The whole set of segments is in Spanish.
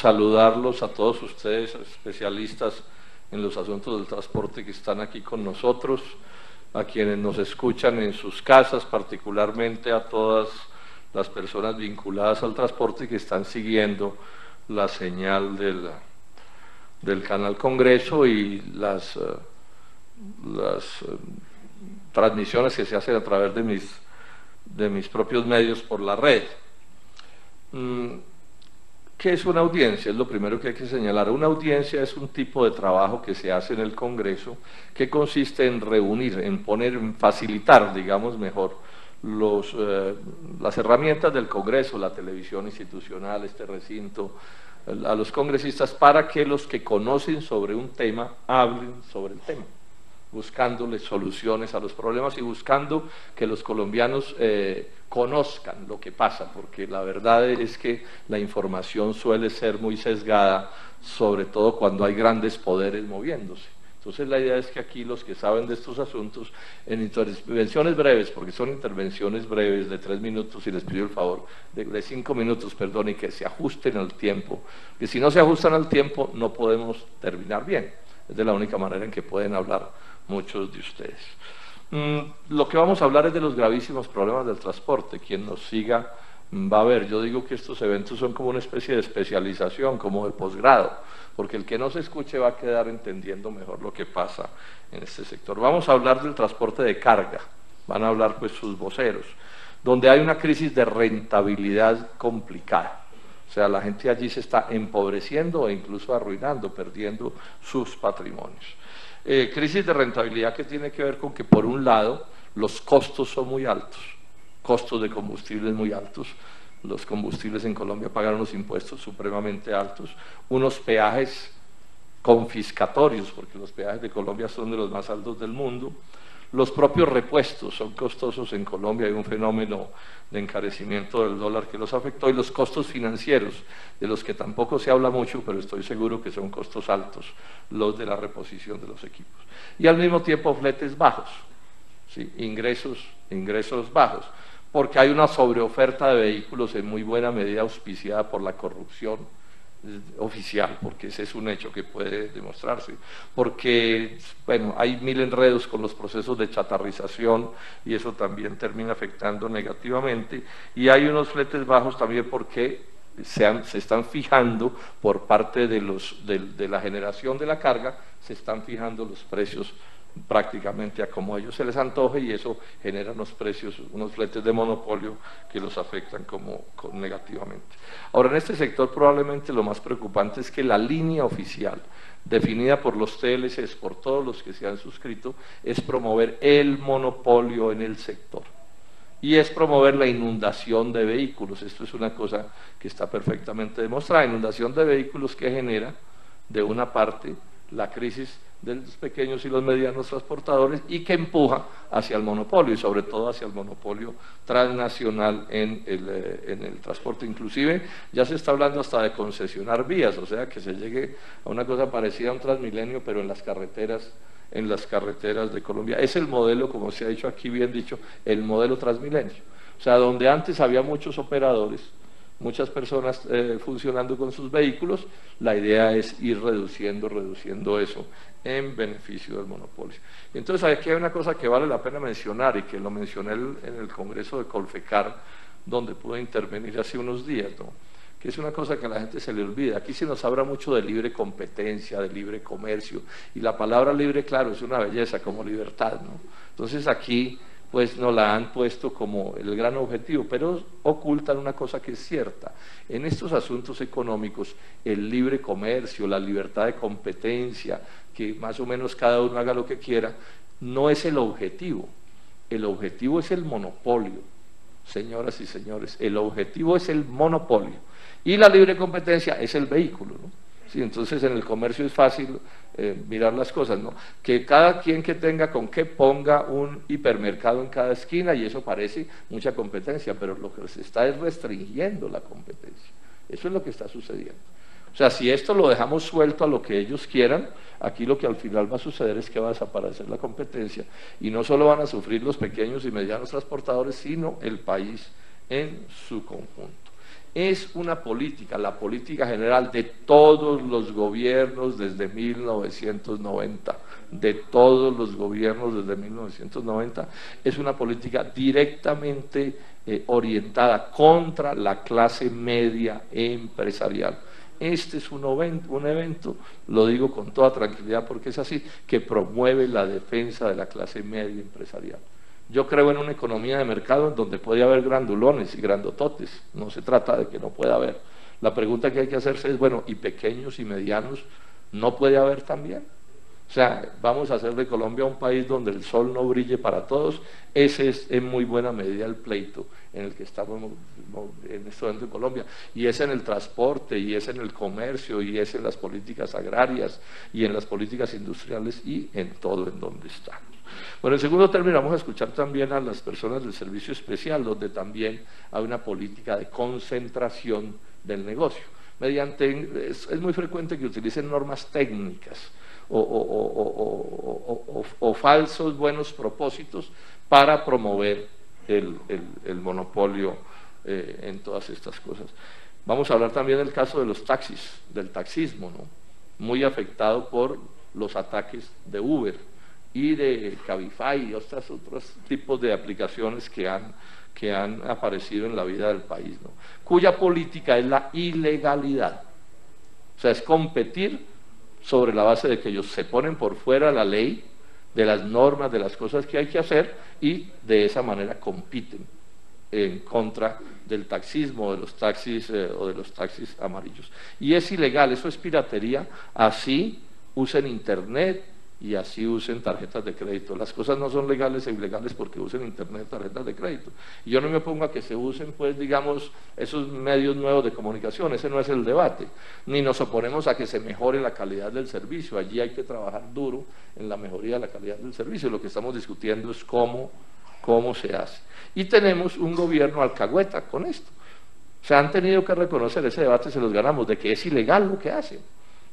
saludarlos a todos ustedes, especialistas en los asuntos del transporte que están aquí con nosotros, a quienes nos escuchan en sus casas, particularmente a todas las personas vinculadas al transporte que están siguiendo la señal del Canal Congreso y las transmisiones que se hacen a través de mis propios medios por la red. ¿Qué es una audiencia? Es lo primero que hay que señalar. Una audiencia es un tipo de trabajo que se hace en el Congreso que consiste en reunir, en facilitar, digamos mejor, las herramientas del Congreso, la televisión institucional, este recinto, a los congresistas para que los que conocen sobre un tema hablen sobre el tema, buscándole soluciones a los problemas y buscando que los colombianos conozcan lo que pasa, porque la verdad es que la información suele ser muy sesgada, sobre todo cuando hay grandes poderes moviéndose. Entonces la idea es que aquí los que saben de estos asuntos, en intervenciones breves, porque son intervenciones breves de 3 minutos, y les pido el favor de 5 minutos, perdón, y que se ajusten al tiempo, que si no se ajustan al tiempo no podemos terminar bien, es de la única manera en que pueden hablar muchos de ustedes. Lo que vamos a hablar es de los gravísimos problemas del transporte. Quien nos siga va a ver. Yo digo que estos eventos son como una especie de especialización, como de posgrado, porque el que no se escuche va a quedar entendiendo mejor lo que pasa en este sector. Vamos a hablar del transporte de carga, van a hablar pues sus voceros, donde hay una crisis de rentabilidad complicada. O sea, la gente allí se está empobreciendo e incluso arruinando, perdiendo sus patrimonios. Crisis de rentabilidad que tiene que ver con que, por un lado, los costos son muy altos, costos de combustibles muy altos. Los combustibles en Colombia pagan unos impuestos supremamente altos, unos peajes confiscatorios, porque los peajes de Colombia son de los más altos del mundo. Los propios repuestos son costosos en Colombia, hay un fenómeno de encarecimiento del dólar que los afectó, y los costos financieros, de los que tampoco se habla mucho, pero estoy seguro que son costos altos, los de la reposición de los equipos. Y al mismo tiempo fletes bajos, ¿sí? ingresos bajos, porque hay una sobreoferta de vehículos en muy buena medida auspiciada por la corrupción oficial, porque ese es un hecho que puede demostrarse, porque bueno, hay 1000 enredos con los procesos de chatarrización y eso también termina afectando negativamente, y hay unos fletes bajos también porque se están fijando por parte de la generación de la carga, se están fijando los precios prácticamente a como a ellos se les antoje, y eso genera unos precios, unos fletes de monopolio que los afectan negativamente. Ahora, en este sector probablemente lo más preocupante es que la línea oficial definida por los TLCs, por todos los que se han suscrito, es promover el monopolio en el sector y es promover la inundación de vehículos. Esto es una cosa que está perfectamente demostrada, inundación de vehículos que genera de una parte la crisis de los pequeños y los medianos transportadores y que empuja hacia el monopolio, y sobre todo hacia el monopolio transnacional en el transporte. Inclusive ya se está hablando hasta de concesionar vías, o sea que se llegue a una cosa parecida a un Transmilenio, pero en las carreteras de Colombia. Es el modelo, como se ha dicho aquí, bien dicho, el modelo Transmilenio. O sea, donde antes había muchos operadores, muchas personas funcionando con sus vehículos, la idea es ir reduciendo eso en beneficio del monopolio. Entonces aquí hay una cosa que vale la pena mencionar, y que lo mencioné en el Congreso de Colfecar, donde pude intervenir hace unos días, ¿no? Que es una cosa que a la gente se le olvida. Aquí se nos habla mucho de libre competencia, de libre comercio, y la palabra libre, claro, es una belleza, como libertad, ¿no? Entonces aquí pues nos la han puesto como el gran objetivo, pero ocultan una cosa que es cierta. En estos asuntos económicos, el libre comercio, la libertad de competencia, que más o menos cada uno haga lo que quiera, no es el objetivo es el monopolio, señoras y señores, el objetivo es el monopolio, y la libre competencia es el vehículo, ¿no? Sí, entonces en el comercio es fácil mirar las cosas, ¿no? Que cada quien que tenga con qué ponga un hipermercado en cada esquina, y eso parece mucha competencia, pero lo que se está es restringiendo la competencia. Eso es lo que está sucediendo. O sea, si esto lo dejamos suelto a lo que ellos quieran, aquí lo que al final va a suceder es que va a desaparecer la competencia, y no solo van a sufrir los pequeños y medianos transportadores, sino el país en su conjunto. es una política, la política general de todos los gobiernos desde 1990, de todos los gobiernos desde 1990, es una política directamente orientada contra la clase media empresarial. Este es un evento, lo digo con toda tranquilidad porque es así, que promueve la defensa de la clase media empresarial. Yo creo en una economía de mercado en donde puede haber grandulones y grandototes, no se trata de que no pueda haber. La pregunta que hay que hacerse es, bueno, ¿y pequeños y medianos no puede haber también? O sea, vamos a hacer de Colombia un país donde el sol no brille para todos. Ese es en muy buena medida el pleito en el que estamos en este momento en Colombia. Y es en el transporte, y es en el comercio, y es en las políticas agrarias, y en las políticas industriales, y en todo en donde estamos. Bueno, en segundo término vamos a escuchar también a las personas del servicio especial, donde también hay una política de concentración del negocio. Es muy frecuente que utilicen normas técnicas, o falsos buenos propósitos para promover el monopolio en todas estas cosas. Vamos a hablar también del caso de los taxis, del taxismo, ¿no? Muy afectado por los ataques de Uber y de Cabify y otros tipos de aplicaciones que han aparecido en la vida del país, ¿no? Cuya política es la ilegalidad. O sea, es competir sobre la base de que ellos se ponen por fuera de la ley, de las normas, de las cosas que hay que hacer, y de esa manera compiten en contra del taxismo o de los taxis amarillos. Y es ilegal, eso es piratería, así usen internet y así usen tarjetas de crédito. Las cosas no son legales e ilegales porque usen internet, tarjetas de crédito. Y yo no me opongo a que se usen, pues, digamos, esos medios nuevos de comunicación, ese no es el debate. Ni nos oponemos a que se mejore la calidad del servicio, allí hay que trabajar duro en la mejoría de la calidad del servicio. Lo que estamos discutiendo es cómo se hace. Y tenemos un gobierno alcahueta con esto. O sea, han tenido que reconocer, ese debate se los ganamos, de que es ilegal lo que hacen.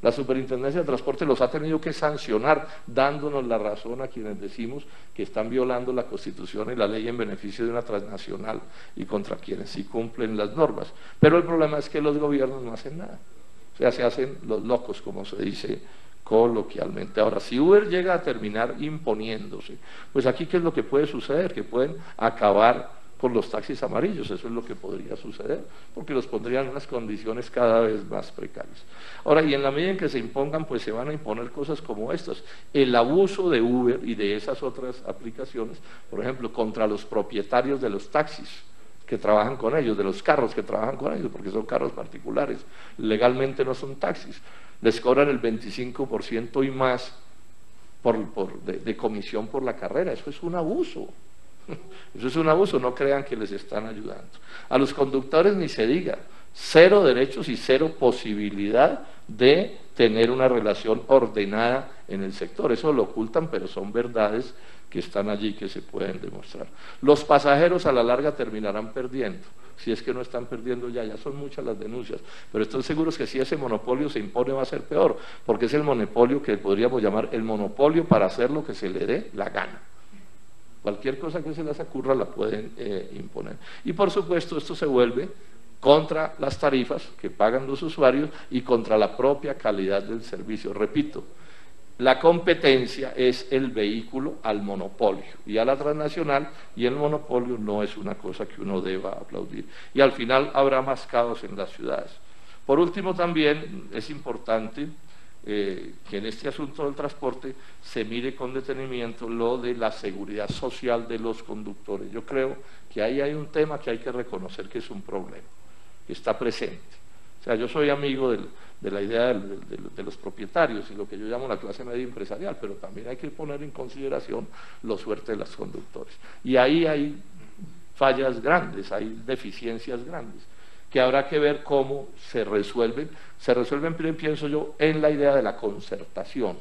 La Superintendencia de Transporte los ha tenido que sancionar, dándonos la razón a quienes decimos que están violando la Constitución y la ley en beneficio de una transnacional y contra quienes sí cumplen las normas. Pero el problema es que los gobiernos no hacen nada. O sea, se hacen los locos, como se dice coloquialmente. Ahora, si Uber llega a terminar imponiéndose, pues aquí ¿qué es lo que puede suceder? Que pueden acabar con los taxis amarillos, eso es lo que podría suceder, porque los pondrían en unas condiciones cada vez más precarias. Ahora, y en la medida en que se impongan, pues se van a imponer cosas como estas. El abuso de Uber y de esas otras aplicaciones, por ejemplo, contra los propietarios de los taxis que trabajan con ellos, de los carros que trabajan con ellos, porque son carros particulares, legalmente no son taxis, les cobran el 25% y más de comisión por la carrera. Eso es un abuso. Eso es un abuso, no crean que les están ayudando. A los conductores ni se diga, cero derechos y cero posibilidad de tener una relación ordenada en el sector. Eso lo ocultan, pero son verdades que están allí, que se pueden demostrar. Los pasajeros a la larga terminarán perdiendo, si es que no están perdiendo ya son muchas las denuncias, pero estoy seguro que si ese monopolio se impone va a ser peor, porque es el monopolio que podríamos llamar el monopolio para hacer lo que se le dé la gana. Cualquier cosa que se les ocurra la pueden imponer. Y por supuesto esto se vuelve contra las tarifas que pagan los usuarios y contra la propia calidad del servicio. Repito, la competencia es el vehículo al monopolio y a la transnacional, y el monopolio no es una cosa que uno deba aplaudir. Y al final habrá más caos en las ciudades. Por último, también es importante que en este asunto del transporte se mire con detenimiento lo de la seguridad social de los conductores. Yo creo que ahí hay un tema que hay que reconocer que es un problema, que está presente. O sea, yo soy amigo de la idea de los propietarios y lo que yo llamo la clase media empresarial, pero también hay que poner en consideración la suerte de los conductores. Y ahí hay fallas grandes, hay deficiencias grandes, que habrá que ver cómo se resuelven. Se resuelven, pienso yo, en la idea de la concertación.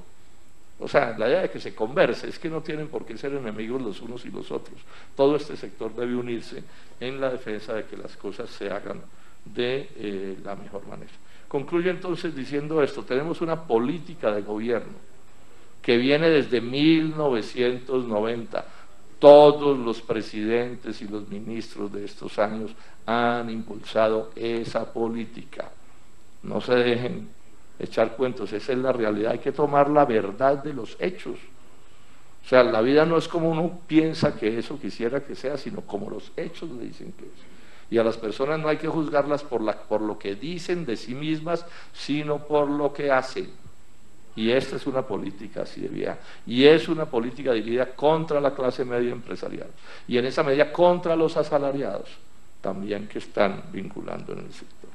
O sea, la idea de que se converse, es que no tienen por qué ser enemigos los unos y los otros. Todo este sector debe unirse en la defensa de que las cosas se hagan de la mejor manera. Concluyo entonces diciendo esto: tenemos una política de gobierno que viene desde 1990, Todos los presidentes y los ministros de estos años han impulsado esa política. No se dejen echar cuentos, esa es la realidad, hay que tomar la verdad de los hechos. O sea, la vida no es como uno piensa que eso quisiera que sea, sino como los hechos le dicen que es. Y a las personas no hay que juzgarlas por lo que dicen de sí mismas, sino por lo que hacen. Y esta es una política así de vieja. Y es una política dirigida contra la clase media empresarial. Y en esa medida contra los asalariados, también que están vinculando en el sector.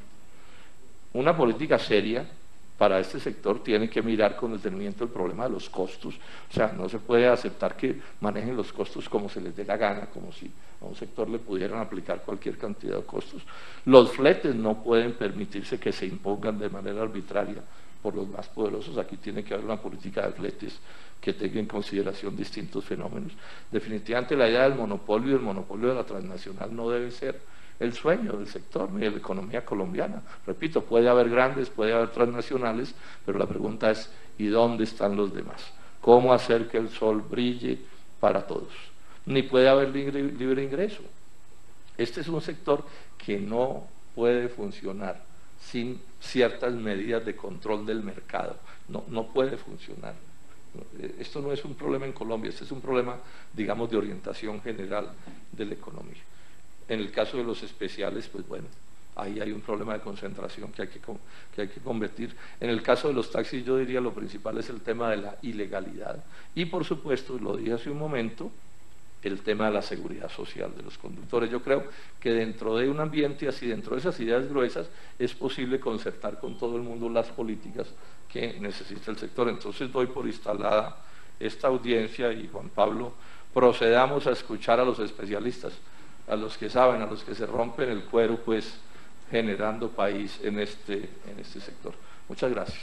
Una política seria para este sector tiene que mirar con detenimiento el problema de los costos. O sea, no se puede aceptar que manejen los costos como se les dé la gana, como si a un sector le pudieran aplicar cualquier cantidad de costos. Los fletes no pueden permitirse que se impongan de manera arbitraria por los más poderosos. Aquí tiene que haber una política de fletes que tenga en consideración distintos fenómenos. Definitivamente la idea del monopolio y el monopolio de la transnacional no debe ser el sueño del sector ni de la economía colombiana. Repito, puede haber grandes, puede haber transnacionales, pero la pregunta es, ¿y dónde están los demás? ¿Cómo hacer que el sol brille para todos? Ni puede haber libre ingreso. Este es un sector que no puede funcionar sin ciertas medidas de control del mercado. No puede funcionar. Esto no es un problema en Colombia, este es un problema, digamos, de orientación general de la economía. En el caso de los especiales, pues bueno, ahí hay un problema de concentración que hay que combatir. En el caso de los taxis, yo diría lo principal es el tema de la ilegalidad. Y por supuesto, lo dije hace un momento, el tema de la seguridad social de los conductores. Yo creo que dentro de un ambiente así, dentro de esas ideas gruesas, es posible concertar con todo el mundo las políticas que necesita el sector. Entonces doy por instalada esta audiencia y Juan Pablo, procedamos a escuchar a los especialistas, a los que saben, a los que se rompen el cuero, pues generando país en este sector. Muchas gracias.